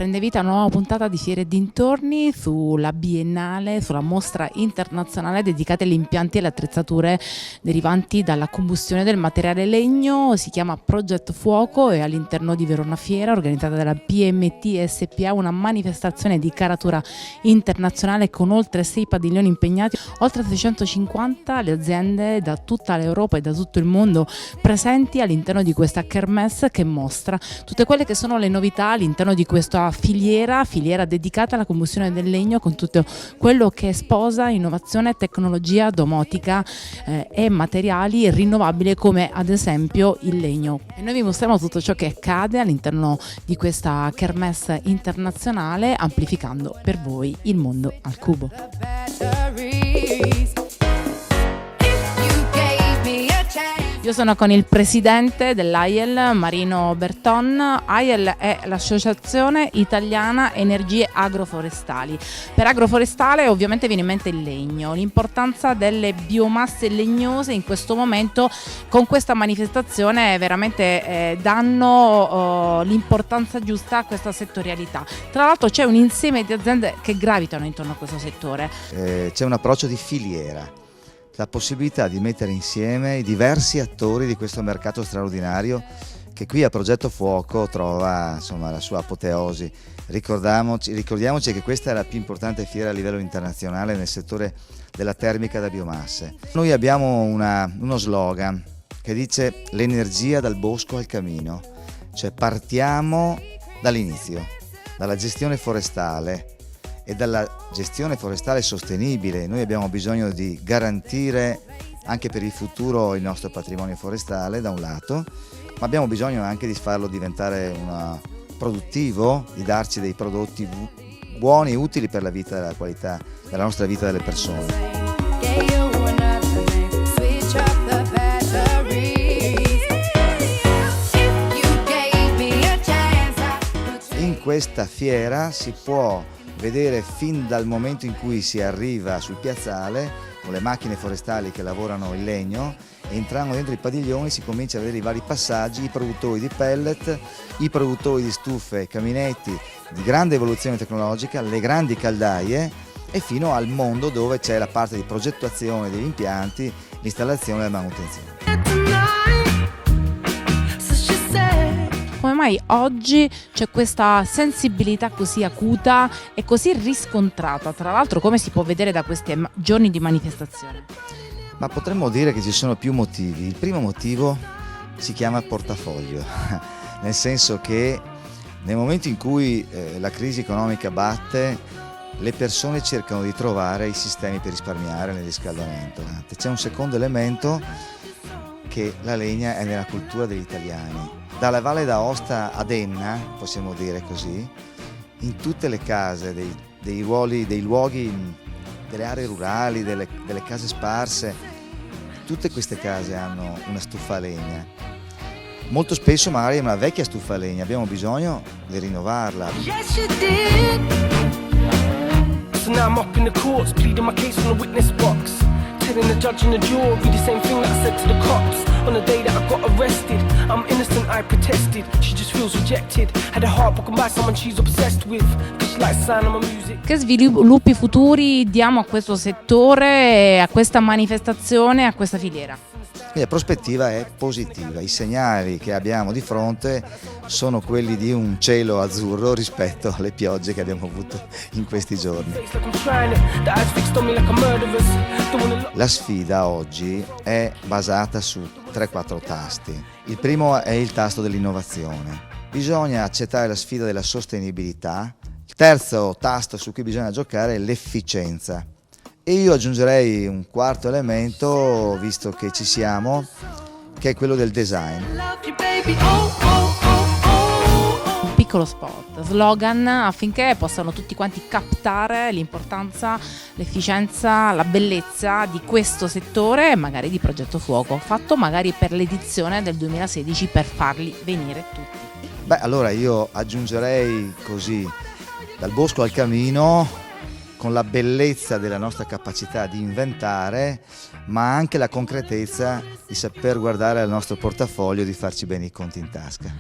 Prende vita una nuova puntata di Fiere e dintorni sulla Biennale, sulla mostra internazionale dedicata agli impianti e alle attrezzature derivanti dalla combustione del materiale legno. Si chiama Progetto Fuoco e all'interno di Verona Fiera, organizzata dalla PMT SPA, una manifestazione di caratura internazionale con oltre 6 padiglioni impegnati, oltre 650 le aziende da tutta l'Europa e da tutto il mondo presenti all'interno di questa kermesse che mostra tutte quelle che sono le novità all'interno di questa filiera dedicata alla combustione del legno, con tutto quello che sposa innovazione, tecnologia, domotica e materiali rinnovabili come ad esempio il legno. E noi vi mostriamo tutto ciò che accade all'interno di questa kermesse internazionale, amplificando per voi il mondo al cubo. Io sono con il presidente dell'AIEL, Marino Berton. AIEL è l'Associazione Italiana Energie Agroforestali. Per agroforestale ovviamente viene in mente il legno, l'importanza delle biomasse legnose in questo momento con questa manifestazione veramente danno l'importanza giusta a questa settorialità. Tra l'altro c'è un insieme di aziende che gravitano intorno a questo settore. C'è un approccio di filiera. La possibilità di mettere insieme i diversi attori di questo mercato straordinario che qui a Progetto Fuoco trova la sua apoteosi. Ricordiamoci che questa è la più importante fiera a livello internazionale nel settore della termica da biomasse. Noi abbiamo uno slogan che dice l'energia dal bosco al camino, cioè partiamo dall'inizio, dalla gestione forestale e dalla gestione forestale sostenibile. Noi abbiamo bisogno di garantire anche per il futuro il nostro patrimonio forestale da un lato, ma abbiamo bisogno anche di farlo diventare produttivo, di darci dei prodotti buoni e utili per la vita e la qualità della nostra vita delle persone. In questa fiera si può vedere fin dal momento in cui si arriva sul piazzale con le macchine forestali che lavorano il legno, e entrando dentro i padiglioni si comincia a vedere i vari passaggi, i produttori di pellet, i produttori di stufe, caminetti di grande evoluzione tecnologica, le grandi caldaie e fino al mondo dove c'è la parte di progettazione degli impianti, l'installazione e la manutenzione. Come mai oggi c'è questa sensibilità così acuta e così riscontrata, tra l'altro come si può vedere da questi giorni di manifestazione? Ma potremmo dire che ci sono più motivi. Il primo motivo si chiama portafoglio, nel senso che nel momento in cui la crisi economica batte, le persone cercano di trovare i sistemi per risparmiare nel riscaldamento. C'è un secondo elemento, che la legna è nella cultura degli italiani. Dalla Valle d'Aosta ad Enna, possiamo dire così, in tutte le case, dei luoghi, delle aree rurali, delle case sparse, tutte queste case hanno una stufa a legna. Molto spesso magari è una vecchia stufa a legna, abbiamo bisogno di rinnovarla. Telling the judge and the jury the same thing that I said to the cops on the day that I got arrested. I'm innocent, I protested. She just feels rejected. Had a heart broken by someone she's obsessed with. Cause she likes the sound of my music. Che sviluppi futuri diamo a questo settore, a questa manifestazione, a questa filiera? La prospettiva è positiva, i segnali che abbiamo di fronte sono quelli di un cielo azzurro rispetto alle piogge che abbiamo avuto in questi giorni. La sfida oggi è basata su 3-4 tasti. Il primo è il tasto dell'innovazione. Bisogna accettare la sfida della sostenibilità. Il terzo tasto su cui bisogna giocare è l'efficienza. E io aggiungerei un quarto elemento, visto che ci siamo, che è quello del design. Un piccolo spot, slogan affinché possano tutti quanti captare l'importanza, l'efficienza, la bellezza di questo settore e magari di Progetto Fuoco, fatto magari per l'edizione del 2016 per farli venire tutti. Beh, allora io aggiungerei così, dal bosco al camino, con la bellezza della nostra capacità di inventare, ma anche la concretezza di saper guardare al nostro portafoglio e di farci bene i conti in tasca.